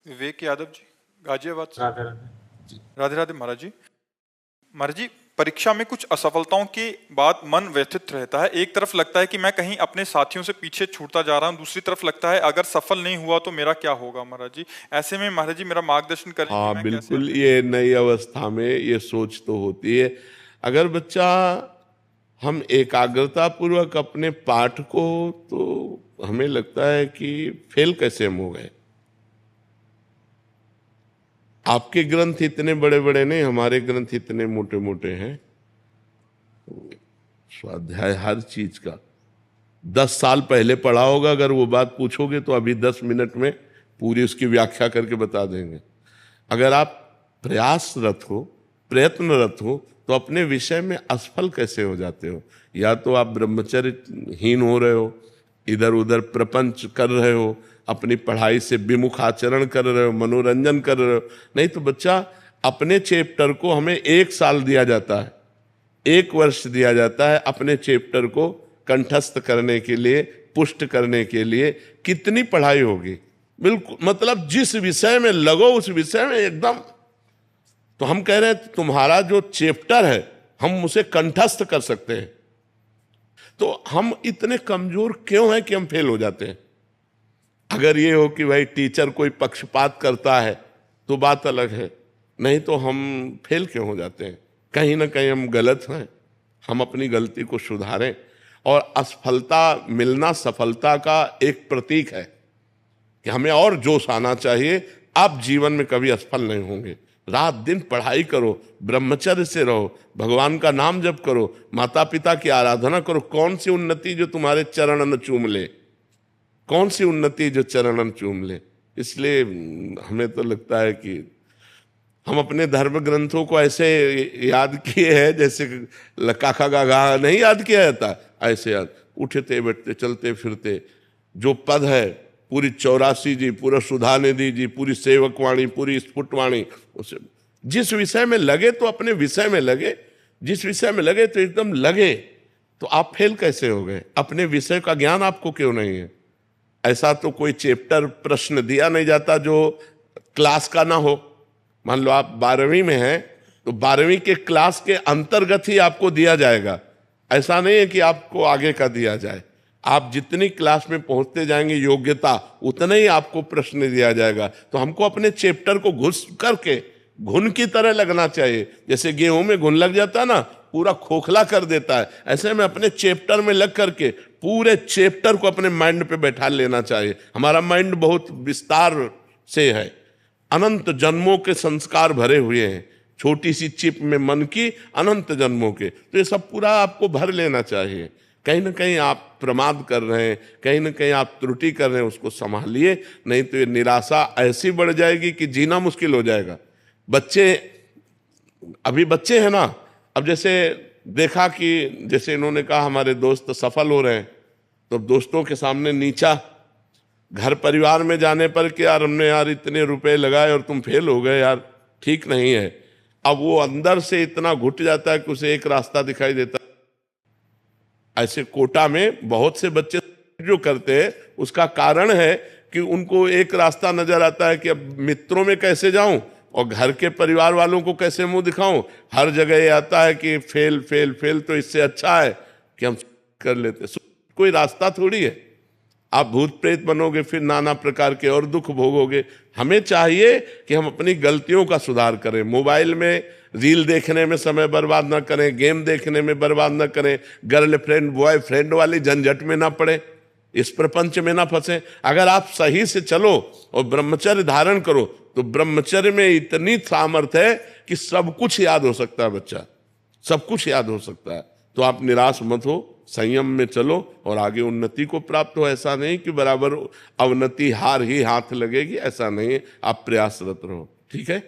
विवेक यादव जी, गाजियाबाद से। राधे राधे। राधे राधे महाराज जी। महाराज जी, परीक्षा में कुछ असफलताओं के बाद मन व्यथित रहता है। एक तरफ लगता है कि मैं कहीं अपने साथियों से पीछे छूटता जा रहा हूं, दूसरी तरफ लगता है अगर सफल नहीं हुआ तो मेरा क्या होगा। महाराज जी, ऐसे में महाराज जी मेरा मार्गदर्शन करें कि हाँ मैं बिल्कुल, कैसे। ये नई अवस्था में ये सोच तो होती है। अगर बच्चा हम एकाग्रता पूर्वक अपने पाठ को, तो हमें लगता है कि फेल कैसे हम हो गए। आपके ग्रंथ इतने बड़े बड़े नहीं, हमारे ग्रंथ इतने मोटे मोटे हैं। स्वाध्याय हर चीज का 10 साल पहले पढ़ा होगा, अगर वो बात पूछोगे तो अभी 10 मिनट में पूरी उसकी व्याख्या करके बता देंगे। अगर आप प्रयासरत हो, प्रयत्नरत हो, तो अपने विषय में असफल कैसे हो जाते हो। या तो आप ब्रह्मचर्यहीन हो रहे हो, इधर उधर प्रपंच कर रहे हो, अपनी पढ़ाई से विमुख आचरण कर रहे हो, मनोरंजन कर रहे हो। नहीं तो बच्चा, अपने चैप्टर को हमें 1 साल दिया जाता है, 1 वर्ष दिया जाता है अपने चैप्टर को कंठस्थ करने के लिए, पुष्ट करने के लिए। कितनी पढ़ाई होगी। बिल्कुल, मतलब जिस विषय में लगो उस विषय में एकदम। तो हम कह रहे हैं तुम्हारा जो चैप्टर है हम उसे कंठस्थ कर सकते हैं। तो हम इतने कमजोर क्यों हैं कि हम फेल हो जाते हैं। अगर ये हो कि भाई टीचर कोई पक्षपात करता है तो बात अलग है, नहीं तो हम फेल क्यों हो जाते हैं। कहीं ना कहीं हम गलत हैं, हम अपनी गलती को सुधारें। और असफलता मिलना सफलता का एक प्रतीक है कि हमें और जोश आना चाहिए। आप जीवन में कभी असफल नहीं होंगे। रात दिन पढ़ाई करो, ब्रह्मचर्य से रहो, भगवान का नाम जप करो, माता पिता की आराधना करो। कौन सी उन्नति जो तुम्हारे चरणन चूम ले, कौन सी उन्नति जो चरणन चूम ले। इसलिए हमें तो लगता है कि हम अपने धर्म ग्रंथों को ऐसे याद किए हैं जैसे काका गागा नहीं याद किया जाता, ऐसे याद। उठते बैठते चलते फिरते जो पद है, पूरी 84 जी, पूरा सुधा निधि जी, पूरी सेवकवाणी, पूरी स्फुटवाणी, उसे जिस विषय में लगे तो अपने विषय में लगे, जिस विषय में लगे तो एकदम लगे। तो आप फेल कैसे हो गए। अपने विषय का ज्ञान आपको क्यों नहीं है। ऐसा तो कोई चैप्टर प्रश्न दिया नहीं जाता जो क्लास का ना हो। मान लो आप 12वीं में हैं तो 12वीं के क्लास के अंतर्गत ही आपको दिया जाएगा। ऐसा नहीं है कि आपको आगे का दिया जाए। आप जितनी क्लास में पहुंचते जाएंगे योग्यता, उतना ही आपको प्रश्न दिया जाएगा। तो हमको अपने चैप्टर को घुस करके घुन की तरह लगना चाहिए। जैसे गेहूं में घुन लग जाता है ना, पूरा खोखला कर देता है, ऐसे में अपने चैप्टर में लग करके पूरे चैप्टर को अपने माइंड पे बैठा लेना चाहिए। हमारा माइंड बहुत विस्तार से है, अनंत जन्मों के संस्कार भरे हुए हैं। छोटी सी चिप में मन की अनंत जन्मों के, तो ये सब पूरा आपको भर लेना चाहिए। कहीं ना कहीं आप प्रमाद कर रहे हैं, कहीं ना कहीं आप त्रुटि कर रहे हैं, उसको संभालिए। नहीं तो ये निराशा ऐसी बढ़ जाएगी कि जीना मुश्किल हो जाएगा। बच्चे, अभी बच्चे हैं ना, अब जैसे देखा कि जैसे इन्होंने कहा हमारे दोस्त सफल हो रहे हैं, तो दोस्तों के सामने नीचा, घर परिवार में जाने पर कि यार हमने यार इतने रुपए लगाए और तुम फेल हो गए, यार ठीक नहीं है। अब वो अंदर से इतना घुट जाता है कि उसे एक रास्ता दिखाई देता है। ऐसे कोटा में बहुत से बच्चे जो करते हैं, उसका कारण है कि उनको एक रास्ता नजर आता है कि अब मित्रों में कैसे जाऊं और घर के परिवार वालों को कैसे मुंह दिखाऊं। हर जगह ये आता है कि फेल फेल फेल, तो इससे अच्छा है कि हम कर लेते। कोई रास्ता थोड़ी है। आप भूत प्रेत बनोगे, फिर नाना प्रकार के और दुख भोगोगे। हमें चाहिए कि हम अपनी गलतियों का सुधार करें। मोबाइल में रील देखने में समय बर्बाद ना करें, गेम देखने में बर्बाद ना करें, गर्लफ्रेंड बॉयफ्रेंड वाली झंझट में ना पड़े, इस प्रपंच में ना फंसे। अगर आप सही से चलो और ब्रह्मचर्य धारण करो तो ब्रह्मचर्य में इतनी सामर्थ्य है कि सब कुछ याद हो सकता है। बच्चा सब कुछ याद हो सकता है। तो आप निराश मत हो, संयम में चलो और आगे उन्नति को प्राप्त हो। ऐसा नहीं कि बराबर अवनति हार ही हाथ लगेगी, ऐसा नहीं है। आप प्रयासरत रहो। ठीक है।